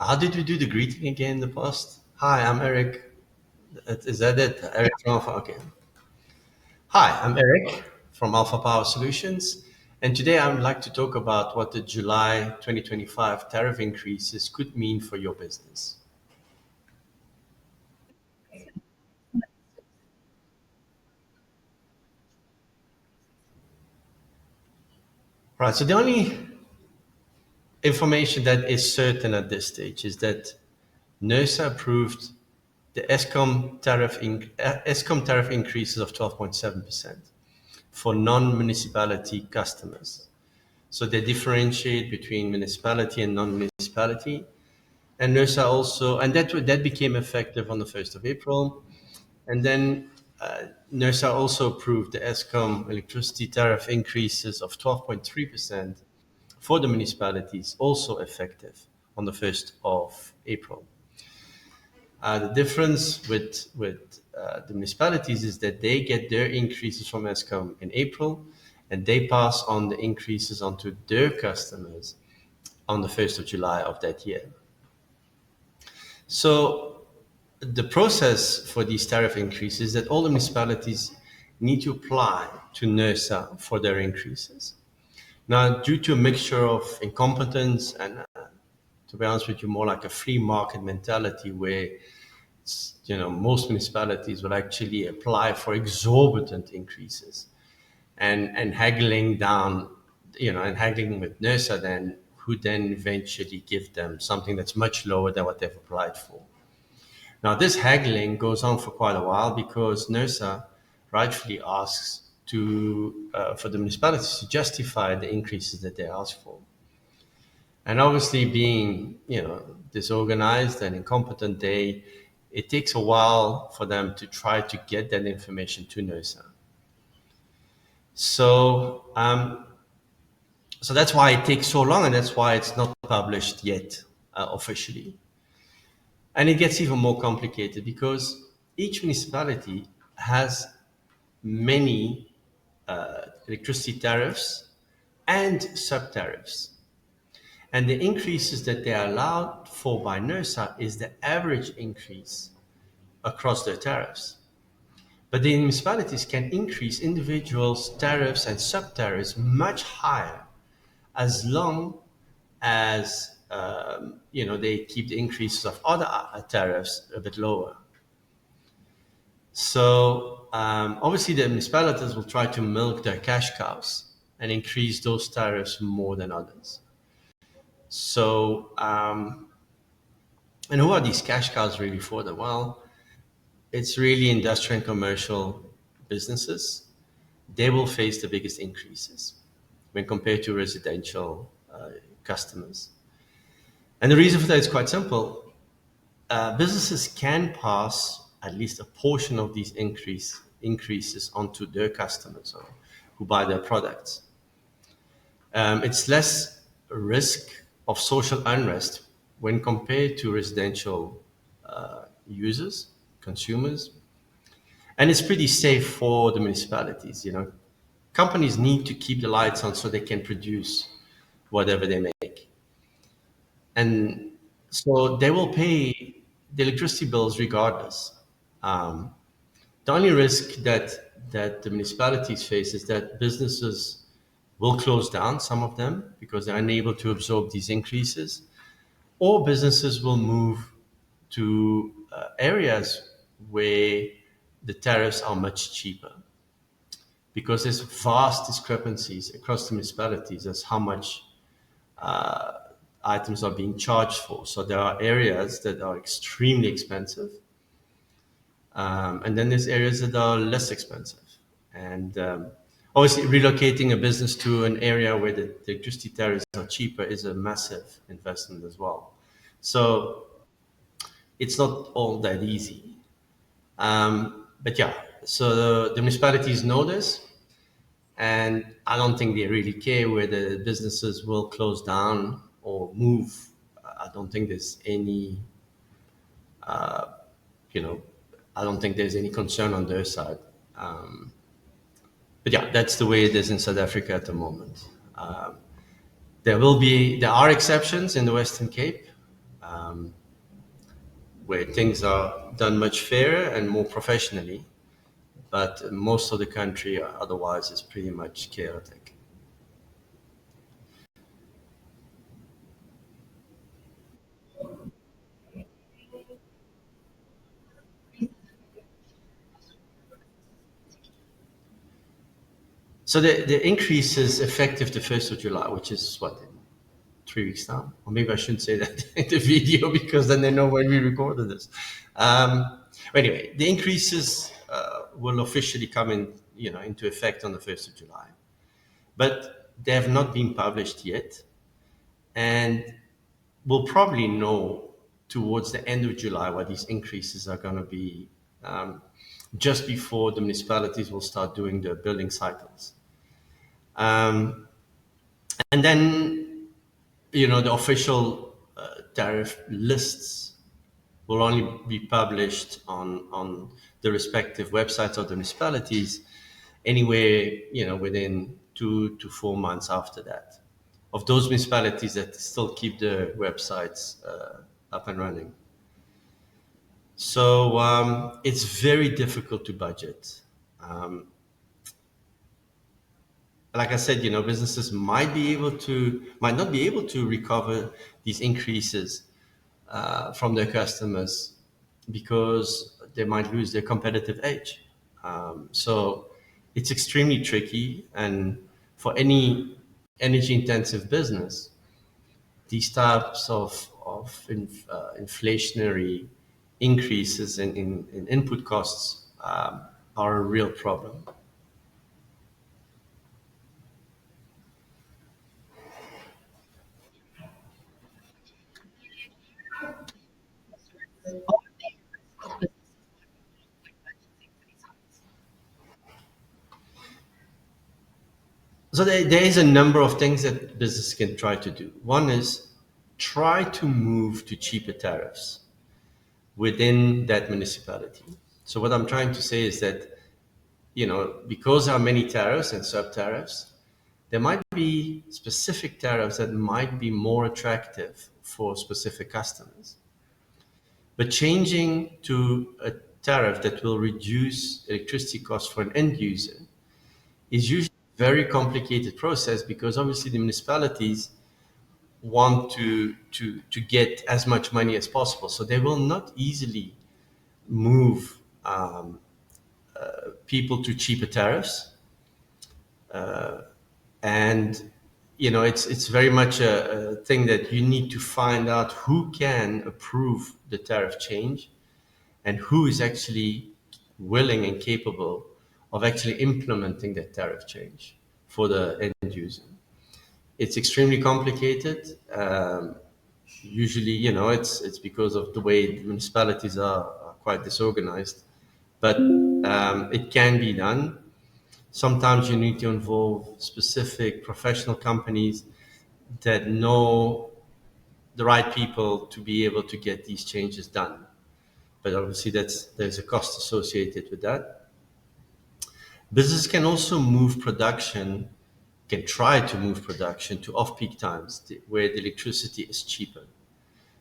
How did we do the greeting again in the past? Hi, I'm Eric. Is that it? Eric from Alpha. Okay. Hi, I'm Eric from Alpha Power Solutions. And today I would like to talk about what the July 2025 tariff increases could mean for your business. Right. So the only information that is certain at this stage is that NERSA approved the ESCOM tariff increases of 12.7% for non-municipality customers. So they differentiate between municipality and non-municipality. And NERSA also, and that became effective on the 1st of April. And then NERSA also approved the ESCOM electricity tariff increases of 12.3% for the municipalities, also effective on the 1st of April. The difference with the municipalities is that they get their increases from ESCOM in April, and they pass on the increases onto their customers on the 1st of July of that year. So the process for these tariff increases is that all the municipalities need to apply to NERSA for their increases. Now, due to a mixture of incompetence and, to be honest with you, more like a free market mentality where most municipalities will actually apply for exorbitant increases and haggling down, and haggling with NERSA then, who then eventually give them something that's much lower than what they've applied for. Now, this haggling goes on for quite a while because NERSA rightfully asks for the municipalities to justify the increases that they ask for. And obviously, being disorganized and incompetent, it takes a while for them to try to get that information to NERSA. So that's why it takes so long, and that's why it's not published yet officially. And it gets even more complicated because each municipality has many electricity tariffs and sub-tariffs. And the increases that they are allowed for by NERSA is the average increase across their tariffs. But the municipalities can increase individuals' tariffs and sub-tariffs much higher as long as they keep the increases of other tariffs a bit lower. So obviously the municipalities will try to milk their cash cows and increase those tariffs more than others. So, and who are these cash cows really for? Well, it's really industrial and commercial businesses. They will face the biggest increases when compared to residential customers. And the reason for that is quite simple. Businesses can pass at least a portion of these increases onto their customers who buy their products. It's less risk of social unrest when compared to residential users, consumers. And it's pretty safe for the municipalities. Companies need to keep the lights on so they can produce whatever they make. And so they will pay the electricity bills regardless. The only risk that the municipalities face is that businesses will close down, some of them, because they're unable to absorb these increases, or businesses will move to areas where the tariffs are much cheaper, because there's vast discrepancies across the municipalities as how much items are being charged for. So there are areas that are extremely expensive, and then there's areas that are less expensive. And obviously, relocating a business to an area where the electricity tariffs are cheaper is a massive investment as well. So it's not all that easy. But yeah, so the municipalities know this, and I don't think they really care whether businesses will close down or move. I don't think there's any, you know, I don't think there's any concern on their side. But yeah, that's the way it is in South Africa at the moment. There are exceptions in the Western Cape. where things are done much fairer and more professionally, but most of the country otherwise is pretty much chaotic. So the increase is effective the 1st of July, which is what, 3 weeks now? Or maybe I shouldn't say that in the video because then they know when we recorded this. Anyway, the increases will officially come into effect on the 1st of July, but they have not been published yet, and we'll probably know towards the end of July what these increases are going to be, just before the municipalities will start doing the building cycles. And then, the official tariff lists will only be published on the respective websites of the municipalities anywhere, within 2 to 4 months after that. Of those municipalities that still keep their websites up and running. So it's very difficult to budget. Like I said, businesses might not be able to recover these increases from their customers because they might lose their competitive edge. So it's extremely tricky, and for any energy intensive business, these types of inflationary increases in input costs are a real problem. So there is a number of things that business can try to do. One is try to move to cheaper tariffs within that municipality. So what I'm trying to say is that, because there are many tariffs and sub tariffs, there might be specific tariffs that might be more attractive for specific customers. But changing to a tariff that will reduce electricity costs for an end user is usually a very complicated process, because obviously the municipalities want to get as much money as possible. So they will not easily move people to cheaper tariffs. And it's very much a thing that you need to find out who can approve the tariff change and who is actually willing and capable of actually implementing that tariff change for the end user. It's extremely complicated. Usually, it's because of the way the municipalities are quite disorganized, but it can be done. Sometimes you need to involve specific professional companies that know the right people to be able to get these changes done. But obviously, there's a cost associated with that. Business can also can try to move production to off-peak times where the electricity is cheaper.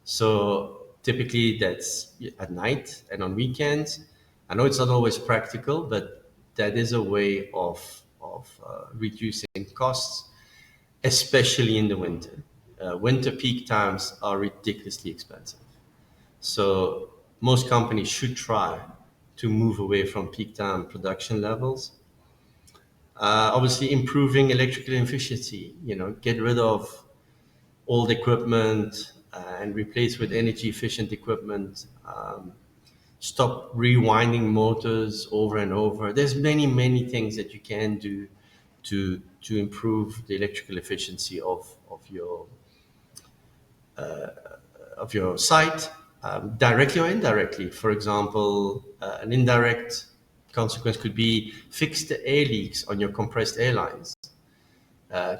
So typically that's at night and on weekends. I know it's not always practical, but that is a way of reducing costs, especially in the winter. Winter peak times are ridiculously expensive. So most companies should try to move away from peak time production levels. Obviously, improving electrical efficiency, get rid of old equipment and replace with energy efficient equipment. Stop rewinding motors over and over. There's many things that you can do to improve the electrical efficiency of your site, directly or indirectly. For example, an indirect consequence could be fix the air leaks on your compressed air lines.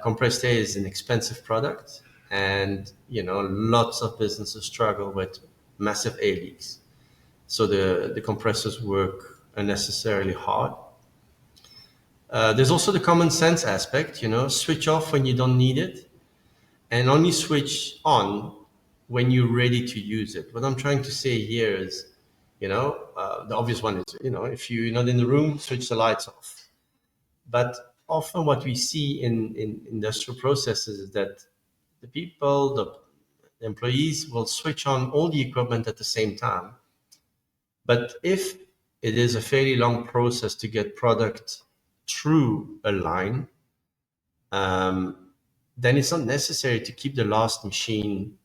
Compressed air is an expensive product, and lots of businesses struggle with massive air leaks. So the compressors work unnecessarily hard. There's also the common sense aspect. Switch off when you don't need it, and only switch on when you're ready to use it. What I'm trying to say here is, the obvious one is, if you're not in the room, switch the lights off. But often what we see in industrial processes is that the employees will switch on all the equipment at the same time. But if it is a fairly long process to get product through a line, then it's not necessary to keep the last machine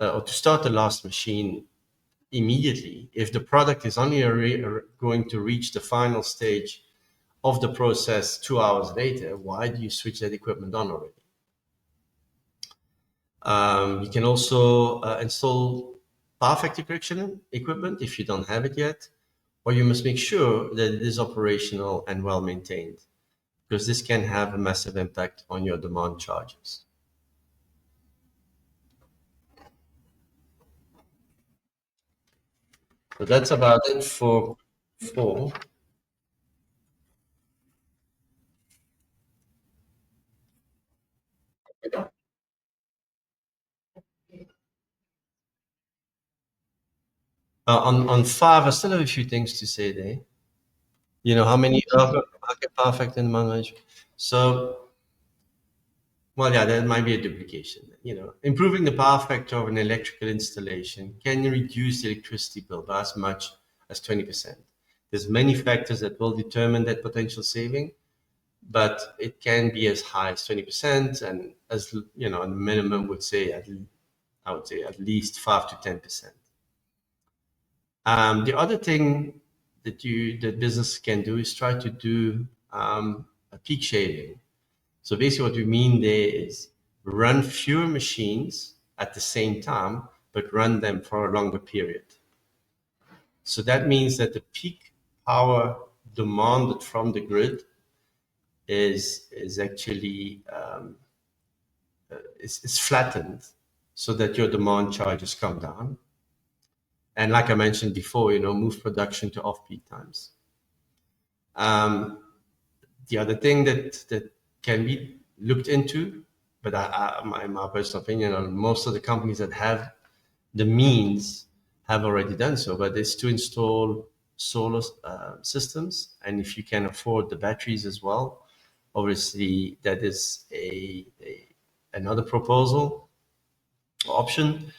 or to start the last machine immediately. If the product is only going to reach the final stage of the process 2 hours later, why do you switch that equipment on already? You can also install power factor correction equipment if you don't have it yet, or you must make sure that it is operational and well maintained, because this can have a massive impact on your demand charges. So that's about it for 4. On 5, I still have a few things to say there. How many market perfect in demand management? So, well, yeah, there might be a duplication. Improving the power factor of an electrical installation can reduce the electricity bill by as much as 20%. There's many factors that will determine that potential saving, but it can be as high as 20%, and as the minimum I would say at least 5 to 10%. The other thing that business can do is try to do a peak shaving. So basically, what we mean there is run fewer machines at the same time, but run them for a longer period. So that means that the peak power demanded from the grid is actually is flattened, so that your demand charges come down. And like I mentioned before, move production to off-peak times. The other thing that can be looked into, but in my personal opinion, most of the companies that have the means have already done so, but it's to install solar systems. And if you can afford the batteries as well, obviously that is another proposal option,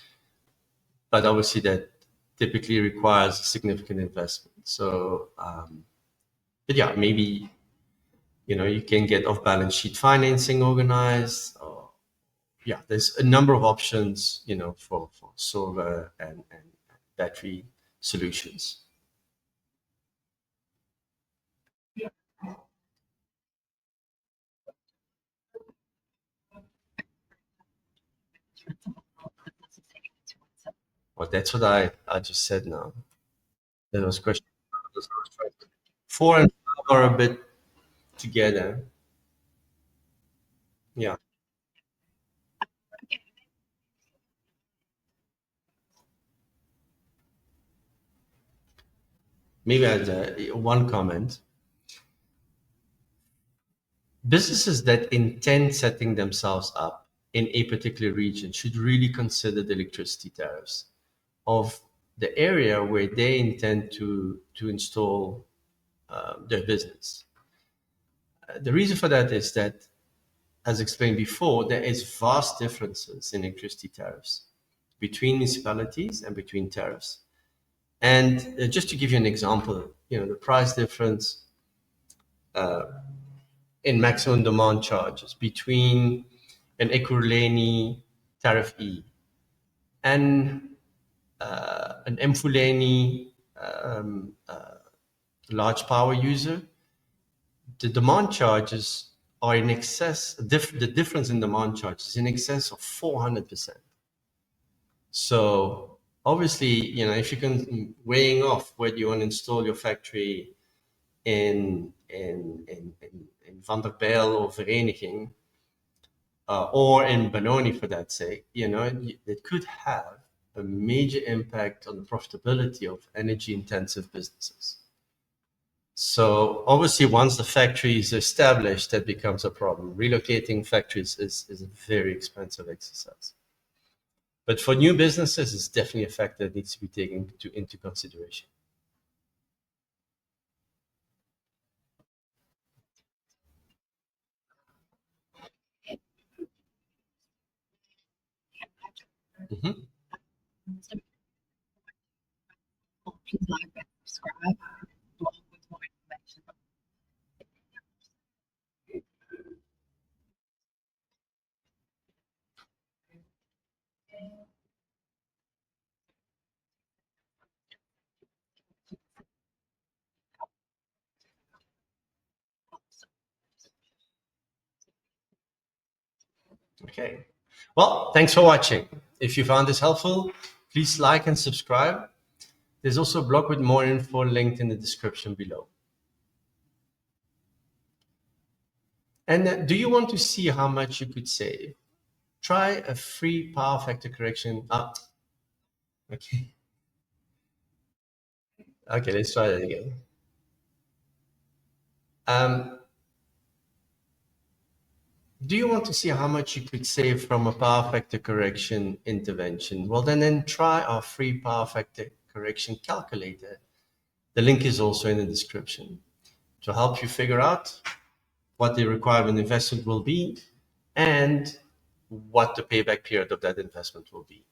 but obviously that typically requires significant investment. So, but yeah, maybe you can get off-balance sheet financing organized. Or, yeah, there's a number of options, for solar and battery solutions. Well, that's what I just said now. That was question. 4 and 5 are a bit together. Yeah, maybe as one comment. Businesses that intend setting themselves up in a particular region should really consider the electricity tariffs of the area where they intend to install their business. The reason for that is that, as explained before, there is vast differences in electricity tariffs between municipalities and between tariffs. And just to give you an example, the price difference in maximum demand charges between an Ekurhuleni tariff E and an Mfuleni large power user, the demand charges are in excess, the difference in demand charges is in excess of 400%. So obviously, if you can weighing off where do you want to install your factory in Vanderbijl or Vereniging, or in Benoni for that sake, it could have a major impact on the profitability of energy intensive businesses. So obviously, once the factory is established, that becomes a problem. Relocating factories is a very expensive exercise. But for new businesses, it's definitely a factor that needs to be taken into consideration. Mhm. Okay. Well, thanks for watching. If you found this helpful, please like and subscribe. There's also a blog with more info linked in the description below. And do you want to see how much you could save? Try a free power factor correction. Okay. Okay, let's try that again. Um, do you want to see how much you could save from a power factor correction intervention? Well, then try our free power factor correction calculator. The link is also in the description to help you figure out what the required investment will be and what the payback period of that investment will be.